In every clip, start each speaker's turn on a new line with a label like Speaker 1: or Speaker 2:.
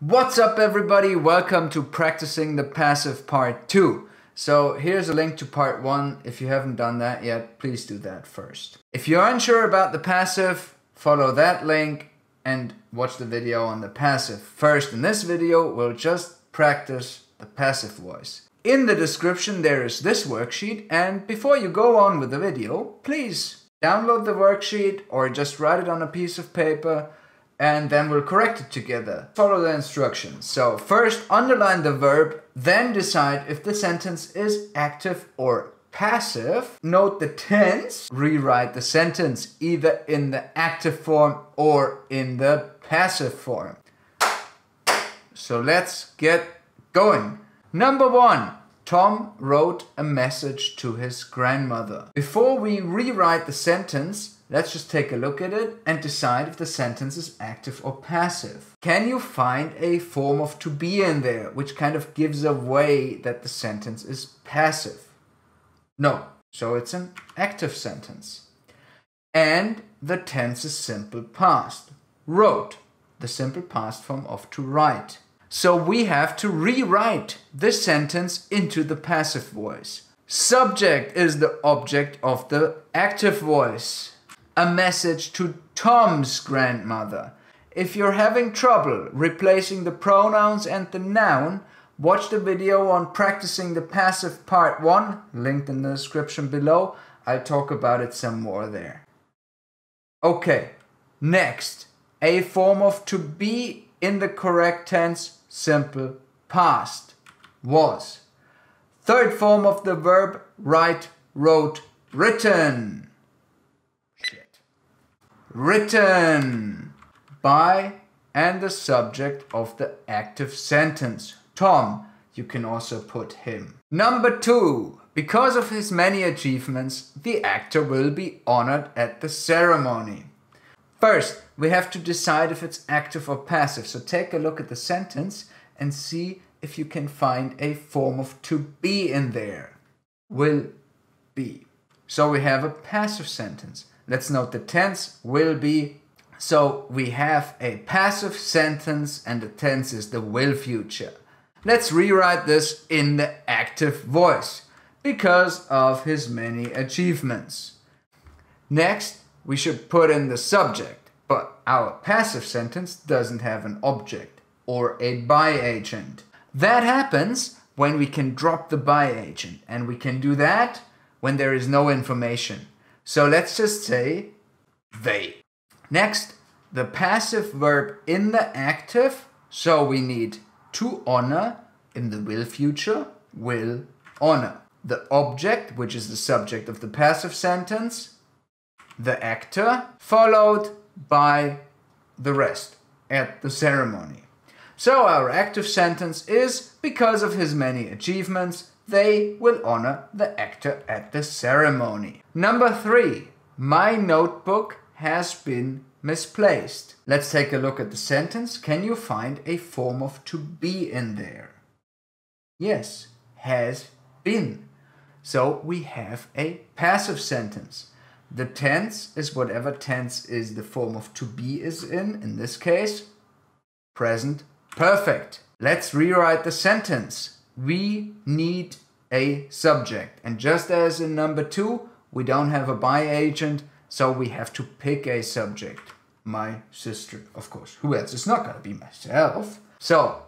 Speaker 1: What's up everybody? Welcome to practicing the passive part 2. So here's a link to part 1. If you haven't done that yet, please do that first. If you're unsure about the passive, follow that link and watch the video on the passive. First, in this video, we'll just practice the passive voice. In the description there is this worksheet, and before you go on with the video, please download the worksheet or just write it on a piece of paper and then we'll correct it together. Follow the instructions. So first underline the verb, then decide if the sentence is active or passive. Note the tense. Rewrite the sentence either in the active form or in the passive form. So let's get going. Number 1. Tom wrote a message to his grandmother. Before we rewrite the sentence, let's just take a look at it and decide if the sentence is active or passive. Can you find a form of to be in there, which kind of gives away that the sentence is passive? No, so it's an active sentence. And the tense is simple past. Wrote, the simple past form of to write. So we have to rewrite this sentence into the passive voice. Subject is the object of the active voice. A message to Tom's grandmother. If you're having trouble replacing the pronouns and the noun, watch the video on practicing the passive part 1, linked in the description below. I'll talk about it some more there. Okay, next, a form of to be in the correct tense, simple past, was. Third form of the verb, write, wrote, written. Written by and the subject of the active sentence. Tom, you can also put him. Number 2. Because of his many achievements, the actor will be honored at the ceremony. First, we have to decide if it's active or passive. So take a look at the sentence and see if you can find a form of to be in there. Will be. So we have a passive sentence. Let's note the tense, will be. So we have a passive sentence and the tense is the will future. Let's rewrite this in the active voice. Because of his many achievements. Next, we should put in the subject, but our passive sentence doesn't have an object or a by agent. That happens when we can drop the by agent, and we can do that when there is no information. So let's just say they. Next, the passive verb in the active, so we need to honor in the will future, will honor. The object, which is the subject of the passive sentence, the actor, followed by the rest at the ceremony. So our active sentence is, because of his many achievements, they will honor the actor at the ceremony. Number 3. My notebook has been misplaced. Let's take a look at the sentence. Can you find a form of to be in there? Yes, has been. So we have a passive sentence. The tense is whatever tense is the form of to be is in this case, present perfect. Let's rewrite the sentence. We need a subject. And just as in number 2, we don't have a by agent, so we have to pick a subject. My sister, of course. Who else? It's not going to be myself. So,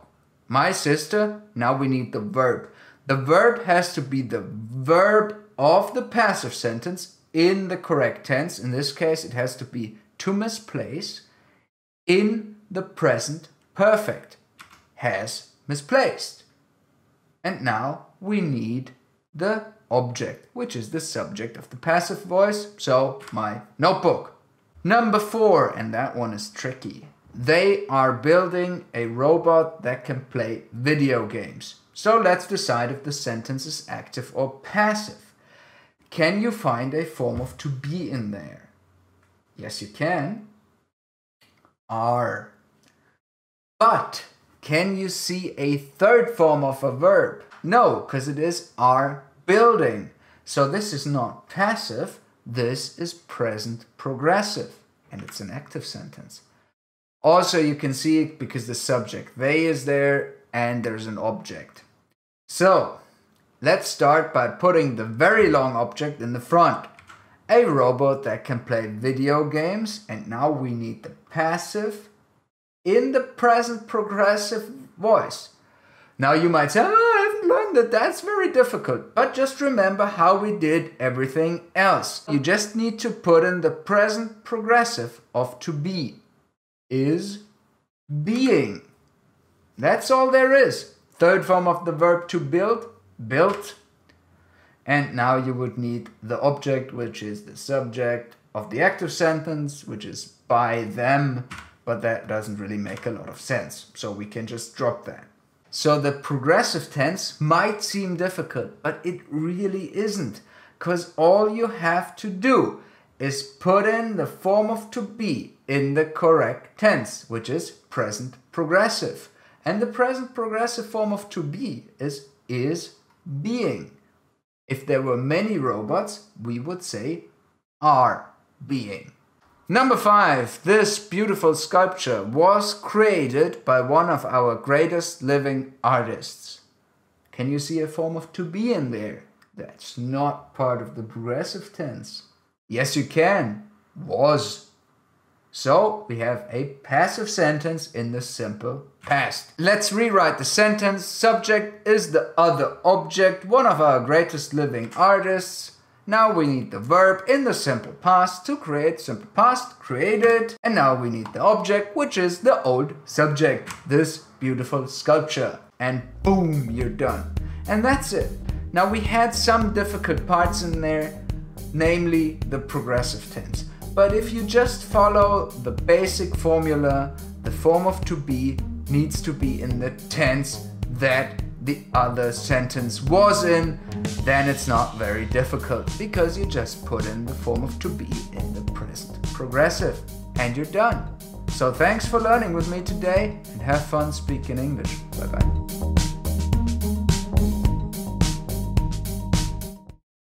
Speaker 1: my sister, now we need the verb. The verb has to be the verb of the passive sentence in the correct tense. In this case, it has to be to misplace in the present perfect. Has misplaced. And now we need the object, which is the subject of the passive voice. So, my notebook. Number 4, and that one is tricky. They are building a robot that can play video games. So let's decide if the sentence is active or passive. Can you find a form of to be in there? Yes, you can. Are. But can you see a third form of a verb? No, because it is are building. So this is not passive, this is present progressive, and it's an active sentence. Also, you can see it because the subject they is there and there's an object. So, let's start by putting the very long object in the front. A robot that can play video games, and now we need the passive in the present progressive voice. Now you might say, oh, I haven't learned that, that's very difficult. But just remember how we did everything else. You just need to put in the present progressive of to be. Is being. That's all there is. Third form of the verb to build, built. And now you would need the object, which is the subject of the active sentence, which is by them, but that doesn't really make a lot of sense. So we can just drop that. So the progressive tense might seem difficult, but it really isn't, because all you have to do is put in the form of to be in the correct tense, which is present progressive. And the present progressive form of to be is being. If there were many robots, we would say are being. Number 5. This beautiful sculpture was created by one of our greatest living artists. Can you see a form of to be in there? That's not part of the progressive tense. Yes, you can. Was. So we have a passive sentence in the simple past. Let's rewrite the sentence. Subject is the other object, one of our greatest living artists. Now we need the verb in the simple past to create. Simple past, created. And now we need the object, which is the old subject, this beautiful sculpture. And boom, you're done. And that's it. Now we had some difficult parts in there, namely the progressive tense. But if you just follow the basic formula, the form of to be needs to be in the tense that the other sentence was in, then it's not very difficult because you just put in the form of to be in the present progressive and you're done. So thanks for learning with me today and have fun speaking English. Bye bye.